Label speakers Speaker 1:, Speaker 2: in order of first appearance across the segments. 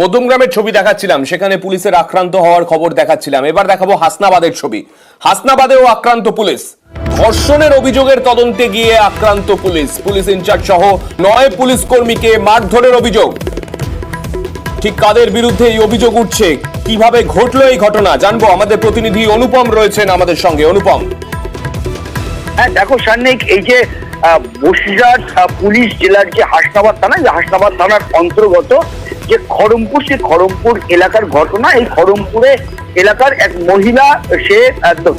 Speaker 1: মধ্যমগ্রামের ছবি দেখাচ্ছিলাম, সেখানে পুলিশের আক্রান্ত হওয়ার খবর দেখাচ্ছিলাম। এবার দেখাবো হাসনাবাদের ছবি। হাসনাবাদেও আক্রান্ত পুলিশ। ধর্ষণের অভিযোগের তদন্তে গিয়ে আক্রান্ত পুলিশ। পুলিশ ইনচার্জ সহ 9 পুলিশ কর্মীকে মারধরের অভিযোগ। ঠিক কাদের বিরুদ্ধে এই অভিযোগ উঠছে, কিভাবে ঘটলো এই ঘটনা জানবো। আমাদের প্রতিনিধি অনুপম রয়েছেন আমাদের সঙ্গে। অনুপম।
Speaker 2: হ্যাঁ দেখো সান্নিক, এই যে বসিরহাট পুলিশ জেলার যে হাসনাবাদ থানা, যে হাসনাবাদ থানার অন্তর্গত যে খড়মপুর, সে খড়মপুর এলাকার ঘটনা। এই খড়মপুরে এলাকার এক মহিলা, সে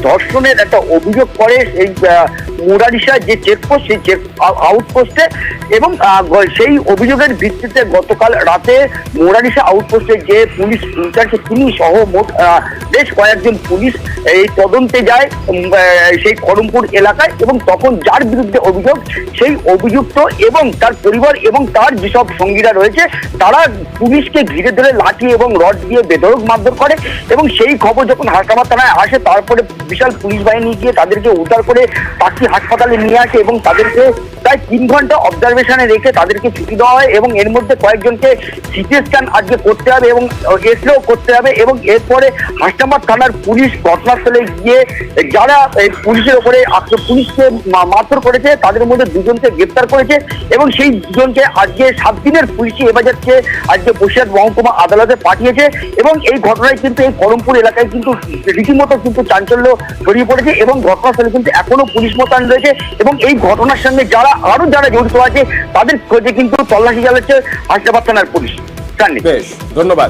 Speaker 2: ধর্ষণের একটা অভিযোগ করে এই মুরারিশা যে চেকপোস্ট, সেই চেক আউটপোস্টে, এবং সেই অভিযোগের ভিত্তিতে গতকাল রাতে মুরারিশা আউটপোস্টে যে পুলিশ ইনচার্জ তিনি সহ মোট বেশ কয়েকজন পুলিশ এই তদন্তে যায় সেই খড়মপুর এলাকায়। এবং তখন যার বিরুদ্ধে অভিযোগ, সেই অভিযুক্ত এবং তার পরিবার এবং তার যেসব সঙ্গীরা রয়েছে, তারা পুলিশকে ঘিরে ধরে লাঠি এবং রড দিয়ে বেধড়ক মারধর করে। এবং সেই খবর যখন হাসনাবাদ থানায় আসে, তারপরে বিশাল পুলিশ বাহিনী গিয়ে তাদেরকে উদ্ধার করে টাকি হাসপাতালে নিয়ে আসে এবং তাদেরকে প্রায় 3 ঘন্টা অবজারভেশনে রেখে তাদেরকে ছুটি দেওয়া হয়। এবং এর মধ্যে কয়েকজনকে সিটি স্ক্যান আজকে করতে হবে এবং এক্সরেও করতে হবে। এবং এরপরে হাসনাবাদ থানার পুলিশ ঘটনাস্থলে গিয়ে যারা পুলিশের ওপরে পুলিশকে মারধর করেছে, তাদের মধ্যে 2 জনকে গ্রেপ্তার করেছে। এবং সেই 2 জনকে আজকে 7 দিনের পুলিশি হেফাজতকে আজকে বসিরহাট মহকুমা আদালতে পাঠিয়েছে। এবং এই ঘটনায় কিন্তু এই খড়মপুর এলাকায় কিন্তু রীতিমতো কিন্তু চাঞ্চল্য ছড়িয়ে পড়েছে এবং ঘটনাস্থলে কিন্তু এখনো পুলিশ মোতায়েন রয়েছে। এবং এই ঘটনার সঙ্গে যারা জড়িত আছে, তাদের খোঁজে কিন্তু তল্লাশি চালাচ্ছে হাসনাবাদ থানার পুলিশ।
Speaker 1: বেশ, ধন্যবাদ।